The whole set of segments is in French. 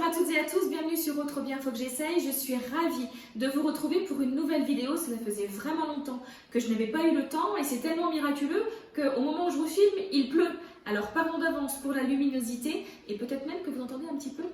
à toutes et à tous, bienvenue sur Autre Bien Faut que j'essaye. Je suis ravie de vous retrouver pour une nouvelle vidéo. Cela faisait vraiment longtemps que je n'avais pas eu le temps et c'est tellement miraculeux qu'au moment où je vous filme, il pleut. Alors pardon d'avance pour la luminosité et peut-être même que vous entendez un petit peu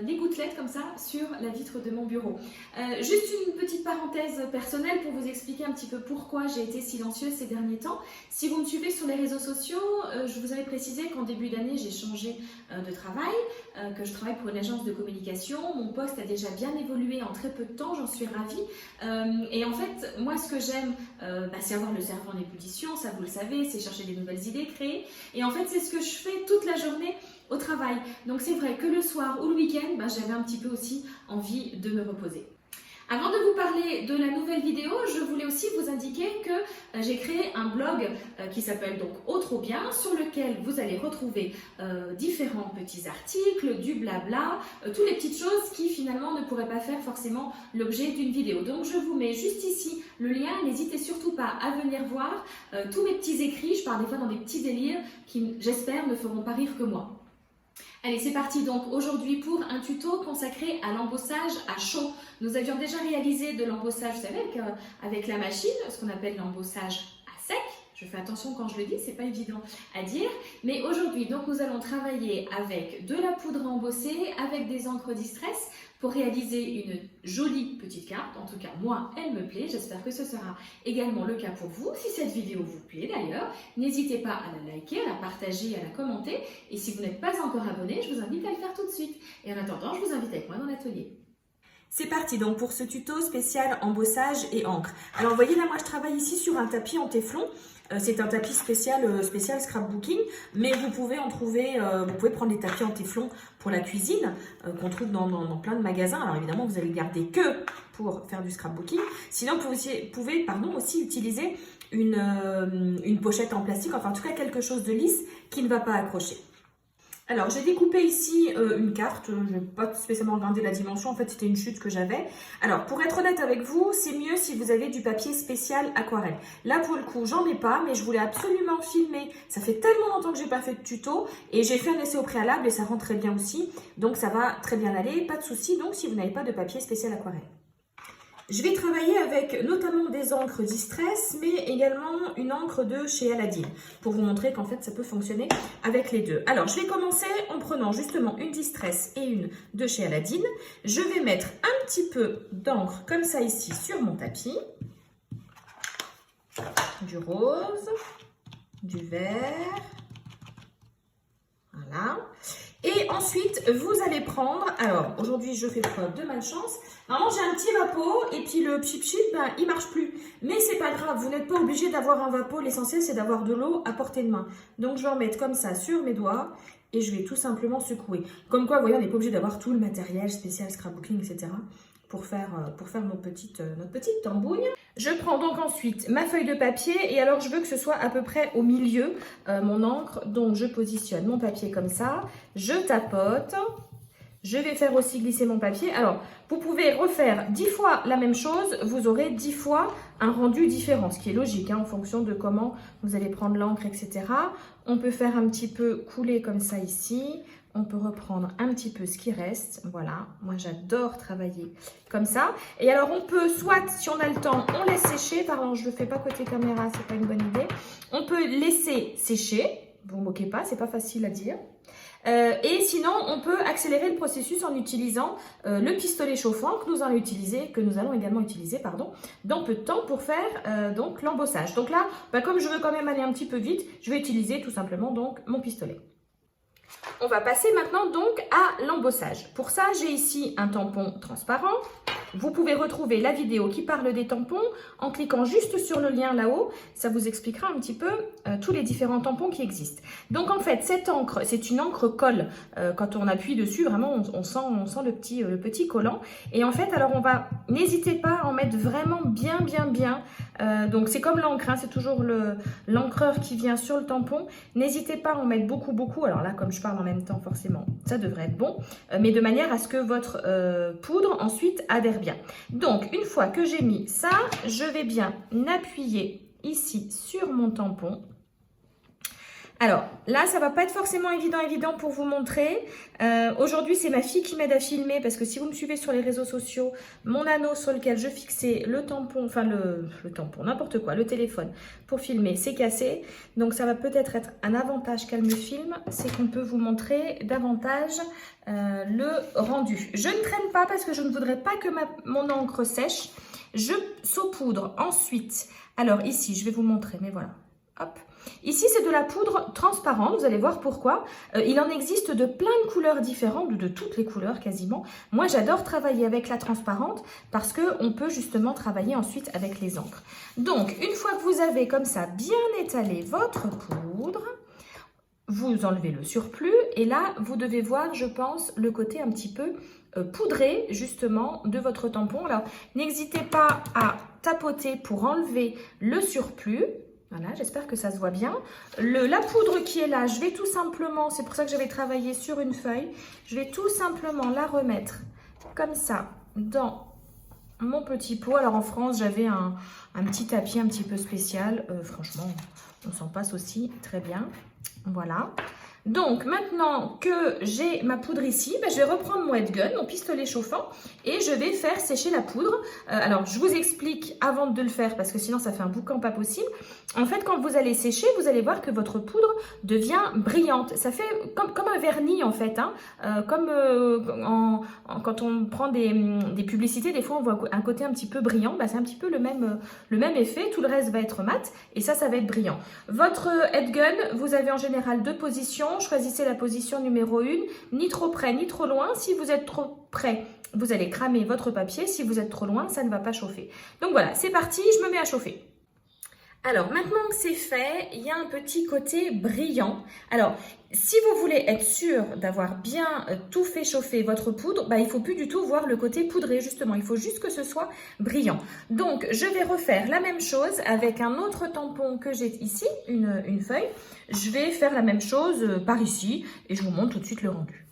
les gouttelettes comme ça sur la vitre de mon bureau. Juste une petite parenthèse personnelle pour vous expliquer un petit peu pourquoi j'ai été silencieuse ces derniers temps. Si vous me suivez sur les réseaux sociaux, je vous avais précisé qu'en début d'année j'ai changé de travail, que je travaille pour une agence de communication. Mon poste a déjà bien évolué en très peu de temps, j'en suis ravie. Et en fait, moi ce que j'aime, c'est avoir le cerveau en ébullition, ça vous le savez, c'est chercher des nouvelles idées, créer. Et en fait, c'est ce que je fais toute la journée au travail. Donc c'est vrai que le soir ou le week-end, j'avais un petit peu aussi envie de me reposer. Avant de vous parler de la nouvelle vidéo, je voulais aussi vous indiquer que j'ai créé un blog qui s'appelle donc Autre Bien, sur lequel vous allez retrouver différents petits articles, du blabla, toutes les petites choses qui finalement ne pourraient pas faire forcément l'objet d'une vidéo. Donc je vous mets juste ici le lien, n'hésitez surtout pas à venir voir tous mes petits écrits, je pars des fois dans des petits délires qui j'espère ne feront pas rire que moi. Allez, c'est parti donc aujourd'hui pour un tuto consacré à l'embossage à chaud. Nous avions déjà réalisé de l'embossage, vous savez, avec la machine, ce qu'on appelle l'embossage à sec. Je fais attention quand je le dis, c'est pas évident à dire. Mais aujourd'hui, donc, nous allons travailler avec de la poudre à embosser, avec des encres Distress pour réaliser une jolie petite carte. En tout cas, moi, elle me plaît. J'espère que ce sera également le cas pour vous. Si cette vidéo vous plaît d'ailleurs, n'hésitez pas à la liker, à la partager, à la commenter. Et si vous n'êtes pas encore abonné, je vous invite à le faire tout de suite. Et en attendant, je vous invite avec moi dans l'atelier. C'est parti donc pour ce tuto spécial embossage et encre. Alors vous voyez là, moi je travaille ici sur un tapis en téflon. C'est un tapis spécial scrapbooking, mais vous pouvez en trouver, vous pouvez prendre des tapis en téflon pour la cuisine qu'on trouve dans plein de magasins. Alors évidemment, vous allez le garder que pour faire du scrapbooking. Sinon, vous pouvez aussi utiliser une pochette en plastique, enfin en tout cas quelque chose de lisse qui ne va pas accrocher. Alors, j'ai découpé ici une carte, je n'ai pas spécialement regardé la dimension, en fait c'était une chute que j'avais. Alors, pour être honnête avec vous, c'est mieux si vous avez du papier spécial aquarelle. Là, pour le coup, j'en ai pas, mais je voulais absolument filmer. Ça fait tellement longtemps que j'ai pas fait de tuto, et j'ai fait un essai au préalable et ça rend très bien aussi. Donc, ça va très bien aller, pas de souci, donc si vous n'avez pas de papier spécial aquarelle. Je vais travailler avec notamment des encres Distress, mais également une encre de chez Aladdin, pour vous montrer qu'en fait ça peut fonctionner avec les deux. Alors je vais commencer en prenant justement une Distress et une de chez Aladdin. Je vais mettre un petit peu d'encre comme ça ici sur mon tapis. Du rose, du vert, voilà. Et ensuite, vous allez prendre, alors aujourd'hui je fais preuve de malchance, normalement j'ai un petit vapeau et puis le pchip-chip, il marche plus. Mais c'est pas grave, vous n'êtes pas obligé d'avoir un vapeau, l'essentiel c'est d'avoir de l'eau à portée de main. Donc je vais en mettre comme ça sur mes doigts et je vais tout simplement secouer. Comme quoi, vous voyez, on n'est pas obligé d'avoir tout le matériel spécial, scrapbooking, etc. pour faire notre petite tambouille. Je prends donc ensuite ma feuille de papier et alors je veux que ce soit à peu près au milieu mon encre. Donc je positionne mon papier comme ça, je tapote, je vais faire aussi glisser mon papier. Alors vous pouvez refaire 10 fois la même chose, vous aurez 10 fois un rendu différent, ce qui est logique en fonction de comment vous allez prendre l'encre, etc. On peut faire un petit peu couler comme ça ici. On peut reprendre un petit peu ce qui reste. Voilà, moi j'adore travailler comme ça. Et alors on peut, soit si on a le temps, on laisse sécher. Pardon, je ne le fais pas côté caméra, c'est pas une bonne idée. On peut laisser sécher. Vous ne vous moquez pas, c'est pas facile à dire. Et sinon, on peut accélérer le processus en utilisant le pistolet chauffant que nous allons également utiliser dans peu de temps pour faire donc l'embossage. Donc là, comme je veux quand même aller un petit peu vite, je vais utiliser tout simplement donc mon pistolet. On va passer maintenant donc à l'embossage. Pour ça, j'ai ici un tampon transparent. Vous pouvez retrouver la vidéo qui parle des tampons en cliquant juste sur le lien là-haut. Ça vous expliquera un petit peu tous les différents tampons qui existent. Donc en fait, cette encre, c'est une encre colle. Quand on appuie dessus, vraiment, on sent le petit collant. Et en fait, alors n'hésitez pas à en mettre vraiment bien. Donc c'est comme l'encre, c'est toujours l'encreur qui vient sur le tampon. N'hésitez pas à en mettre beaucoup. Alors là, comme je parle en même temps, forcément, ça devrait être bon. Mais de manière à ce que votre poudre ensuite adhère bien. Donc, une fois que j'ai mis ça, je vais bien appuyer ici sur mon tampon Alors là, ça va pas être forcément évident pour vous montrer. Aujourd'hui, c'est ma fille qui m'aide à filmer parce que si vous me suivez sur les réseaux sociaux, mon anneau sur lequel je fixais le tampon, enfin le tampon, n'importe quoi, le téléphone pour filmer, c'est cassé. Donc ça va peut-être être un avantage qu'elle me filme, c'est qu'on peut vous montrer davantage le rendu. Je ne traîne pas parce que je ne voudrais pas que mon encre sèche. Je saupoudre ensuite. Alors ici, je vais vous montrer, mais voilà. Hop. Ici, c'est de la poudre transparente, vous allez voir pourquoi. Il en existe de plein de couleurs différentes, de toutes les couleurs quasiment. Moi, j'adore travailler avec la transparente parce qu'on peut justement travailler ensuite avec les encres. Donc, une fois que vous avez comme ça bien étalé votre poudre, vous enlevez le surplus et là, vous devez voir, je pense, le côté un petit peu poudré justement de votre tampon. Alors, n'hésitez pas à tapoter pour enlever le surplus. Voilà, j'espère que ça se voit bien. La poudre qui est là, je vais tout simplement, c'est pour ça que j'avais travaillé sur une feuille, je vais tout simplement la remettre comme ça dans mon petit pot. Alors en France, j'avais un petit tapis un petit peu spécial. Franchement, on s'en passe aussi très bien. Voilà. Donc, maintenant que j'ai ma poudre ici, je vais reprendre mon headgun, mon pistolet chauffant, et je vais faire sécher la poudre. Alors, je vous explique avant de le faire, parce que sinon, ça fait un boucan pas possible. En fait, quand vous allez sécher, vous allez voir que votre poudre devient brillante. Ça fait comme un vernis, en fait. Hein. Quand on prend des publicités, des fois, on voit un côté un petit peu brillant. C'est un petit peu le même effet. Tout le reste va être mat, et ça va être brillant. Votre headgun, vous avez en général deux positions. Choisissez la position numéro 1, ni trop près ni trop loin. Si vous êtes trop près, vous allez cramer votre papier. Si vous êtes trop loin, ça ne va pas chauffer. Donc voilà, c'est parti, je me mets à chauffer. Alors, maintenant que c'est fait, il y a un petit côté brillant. Alors, si vous voulez être sûr d'avoir bien tout fait chauffer votre poudre, il ne faut plus du tout voir le côté poudré, justement. Il faut juste que ce soit brillant. Donc, je vais refaire la même chose avec un autre tampon que j'ai ici, une feuille. Je vais faire la même chose par ici et je vous montre tout de suite le rendu.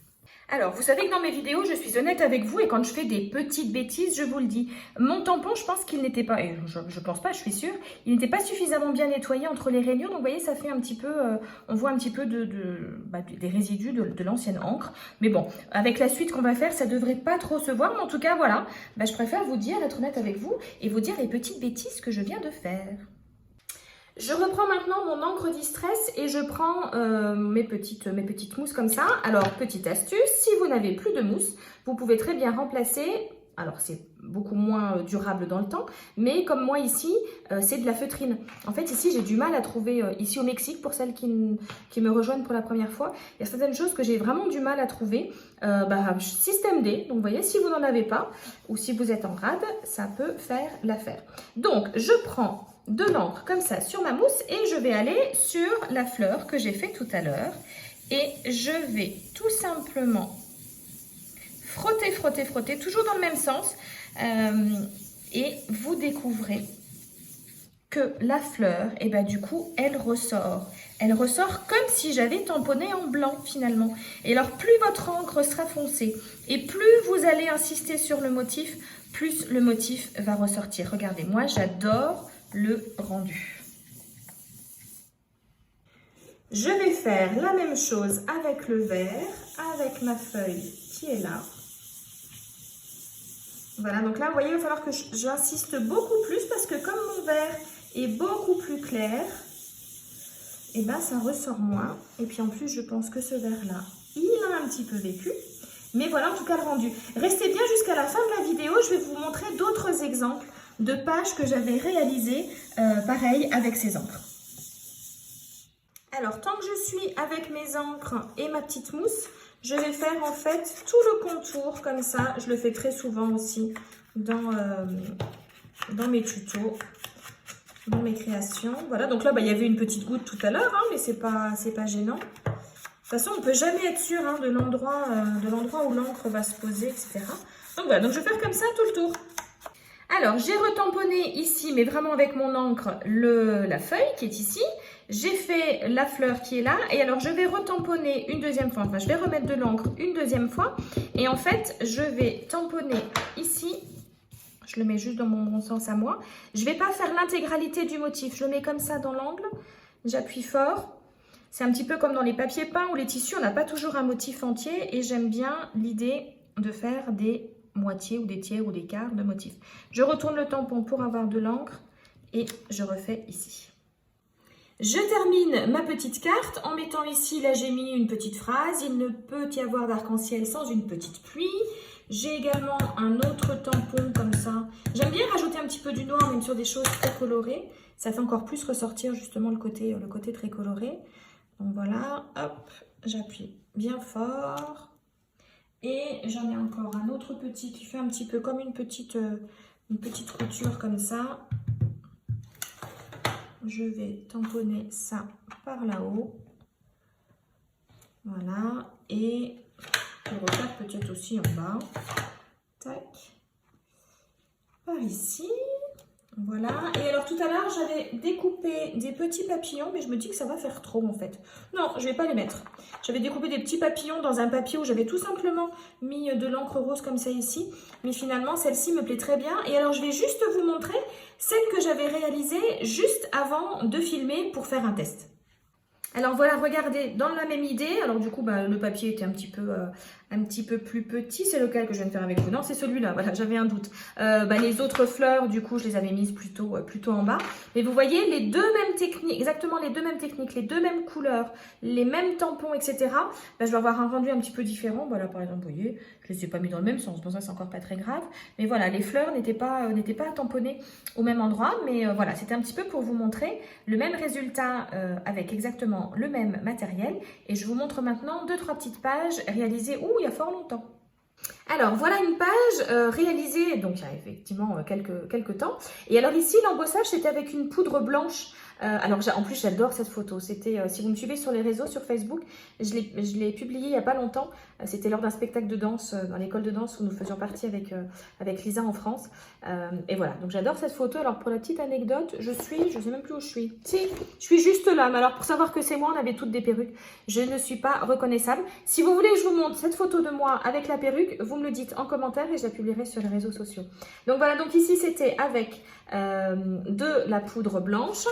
Alors, vous savez que dans mes vidéos, je suis honnête avec vous et quand je fais des petites bêtises, je vous le dis. Mon tampon, je pense qu'il n'était pas, et je pense pas, je suis sûre, il n'était pas suffisamment bien nettoyé entre les rainures. Donc, vous voyez, ça fait un petit peu, on voit un petit peu des résidus de l'ancienne encre. Mais bon, avec la suite qu'on va faire, ça devrait pas trop se voir. Mais en tout cas, voilà, je préfère vous dire, être honnête avec vous et vous dire les petites bêtises que je viens de faire. Je reprends maintenant mon encre Distress et je prends mes petites mousses comme ça. Alors, petite astuce, si vous n'avez plus de mousse, vous pouvez très bien remplacer. Alors, c'est beaucoup moins durable dans le temps, mais comme moi ici, c'est de la feutrine. En fait, ici, j'ai du mal à trouver, ici au Mexique, pour celles qui me rejoignent pour la première fois, il y a certaines choses que j'ai vraiment du mal à trouver. Système D, donc vous voyez, si vous n'en avez pas, ou si vous êtes en rade, ça peut faire l'affaire. Donc, je prends de l'encre comme ça sur ma mousse et je vais aller sur la fleur que j'ai fait tout à l'heure et je vais tout simplement frotter, frotter, frotter, toujours dans le même sens et vous découvrez que la fleur, du coup, elle ressort. Elle ressort comme si j'avais tamponné en blanc finalement. Et alors, plus votre encre sera foncée et plus vous allez insister sur le motif, plus le motif va ressortir. Regardez, moi, j'adore le rendu. Je vais faire la même chose avec le vert, avec ma feuille qui est là. Voilà, donc là, vous voyez, il va falloir que j'insiste beaucoup plus parce que comme mon vert est beaucoup plus clair, ça ressort moins. Et puis en plus, je pense que ce vert-là, il a un petit peu vécu. Mais voilà, en tout cas, le rendu. Restez bien jusqu'à la fin de la vidéo. Je vais vous montrer d'autres exemples de pages que j'avais réalisées, pareil, avec ces encres. Alors, tant que je suis avec mes encres et ma petite mousse, je vais faire en fait tout le contour comme ça. Je le fais très souvent aussi dans mes tutos, dans mes créations. Voilà, donc là, il y avait une petite goutte tout à l'heure, mais c'est pas gênant. De toute façon, on ne peut jamais être sûr de l'endroit où l'encre va se poser, etc. Donc voilà, donc je vais faire comme ça tout le tour. Alors, j'ai retamponné ici, mais vraiment avec mon encre, la feuille qui est ici. J'ai fait la fleur qui est là. Et alors, je vais retamponner une deuxième fois. Enfin, je vais remettre de l'encre une deuxième fois. Et en fait, je vais tamponner ici. Je le mets juste dans mon bon sens à moi. Je ne vais pas faire l'intégralité du motif. Je le mets comme ça dans l'angle. J'appuie fort. C'est un petit peu comme dans les papiers peints ou les tissus, on n'a pas toujours un motif entier et j'aime bien l'idée de faire des moitiés ou des tiers ou des quarts de motifs. Je retourne le tampon pour avoir de l'encre et je refais ici. Je termine ma petite carte en mettant ici, là j'ai mis une petite phrase, il ne peut y avoir d'arc-en-ciel sans une petite pluie. J'ai également un autre tampon comme ça. J'aime bien rajouter un petit peu du noir même sur des choses très colorées. Ça fait encore plus ressortir justement le côté très coloré. Donc voilà, hop, j'appuie bien fort. Et j'en ai encore un autre petit qui fait un petit peu comme une petite couture comme ça. Je vais tamponner ça par là-haut. Voilà. Et le refaire peut-être aussi en bas. Tac. Par ici. Voilà. Et alors tout à l'heure, j'avais découpé des petits papillons, mais je me dis que ça va faire trop en fait. Non, je ne vais pas les mettre. J'avais découpé des petits papillons dans un papier où j'avais tout simplement mis de l'encre rose comme ça ici. Mais finalement, celle-ci me plaît très bien. Et alors, je vais juste vous montrer celle que j'avais réalisée juste avant de filmer pour faire un test. Alors voilà, regardez, dans la même idée, alors du coup, le papier était un petit peu plus petit. C'est lequel que je viens de faire avec vous? Non, c'est celui-là, voilà, j'avais un doute. Les autres fleurs, du coup, je les avais mises plutôt en bas. Mais vous voyez, les deux mêmes techniques, exactement les deux mêmes techniques, les deux mêmes couleurs, les mêmes tampons, etc. Je vais avoir un rendu un petit peu différent. Voilà, par exemple, vous voyez, je ne les ai pas mis dans le même sens, bon ça, c'est encore pas très grave. Mais voilà, les fleurs n'étaient pas tamponnées au même endroit. Mais voilà, c'était un petit peu pour vous montrer le même résultat avec exactement le même matériel et je vous montre maintenant 2-3 petites pages réalisées il y a fort longtemps. Alors voilà une page réalisée donc il y a effectivement quelques temps et alors ici l'embossage c'était avec une poudre blanche. Alors en plus j'adore cette photo, c'était si vous me suivez sur les réseaux, sur Facebook, je l'ai publiée il n'y a pas longtemps, c'était lors d'un spectacle de danse dans l'école de danse où nous faisions partie avec Lisa en France et voilà, donc j'adore cette photo. Alors pour la petite anecdote, je sais même plus où je suis, si, je suis juste là, mais alors pour savoir que c'est moi, on avait toutes des perruques, je ne suis pas reconnaissable. Si vous voulez que je vous montre cette photo de moi avec la perruque, vous me le dites en commentaire et je la publierai sur les réseaux sociaux. Donc voilà, donc ici c'était avec de la poudre blanche.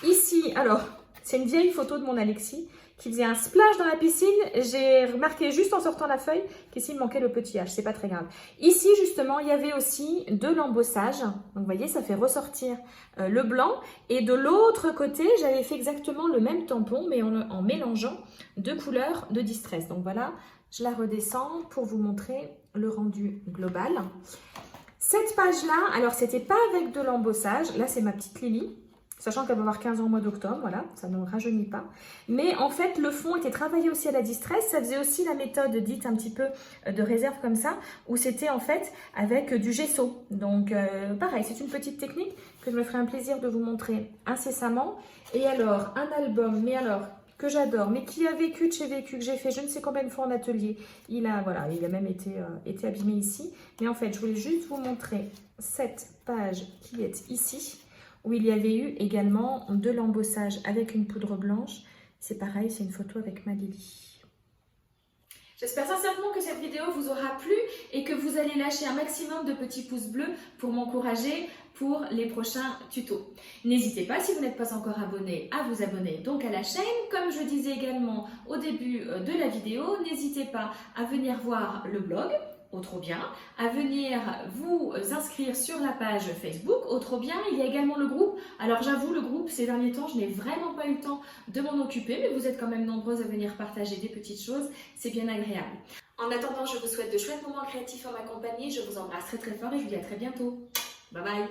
Ici, alors, c'est une vieille photo de mon Alexis qui faisait un splash dans la piscine. J'ai remarqué juste en sortant la feuille qu'ici il manquait le petit H, c'est pas très grave. Ici, justement, il y avait aussi de l'embossage. Donc, vous voyez, ça fait ressortir le blanc. Et de l'autre côté, j'avais fait exactement le même tampon, mais en mélangeant deux couleurs de distress. Donc voilà, je la redescends pour vous montrer le rendu global. Cette page-là, alors, c'était pas avec de l'embossage. Là, c'est ma petite Lily. Sachant qu'elle va avoir 15 ans au mois d'octobre, voilà, ça ne rajeunit pas. Mais en fait, le fond était travaillé aussi à la distress. Ça faisait aussi la méthode dite un petit peu de réserve comme ça, où c'était en fait avec du gesso. Donc, pareil, c'est une petite technique que je me ferai un plaisir de vous montrer incessamment. Et alors, un album, mais alors, que j'adore, mais qui a vécu de chez Vécu, que j'ai fait je ne sais combien de fois en atelier. Il a même été abîmé ici. Mais en fait, je voulais juste vous montrer cette page qui est ici, où il y avait eu également de l'embossage avec une poudre blanche. C'est pareil, c'est une photo avec ma Lily. J'espère sincèrement que cette vidéo vous aura plu et que vous allez lâcher un maximum de petits pouces bleus pour m'encourager pour les prochains tutos. N'hésitez pas, si vous n'êtes pas encore abonné, à vous abonner donc à la chaîne. Comme je disais également au début de la vidéo, n'hésitez pas à venir voir le blog, Trop bien, à venir vous inscrire sur la page Facebook, Trop bien. Il y a également le groupe. Alors j'avoue, le groupe, ces derniers temps, je n'ai vraiment pas eu le temps de m'en occuper, mais vous êtes quand même nombreuses à venir partager des petites choses, c'est bien agréable. En attendant, je vous souhaite de chouettes moments créatifs en ma compagnie, je vous embrasse très très fort et je vous dis à très bientôt. Bye bye.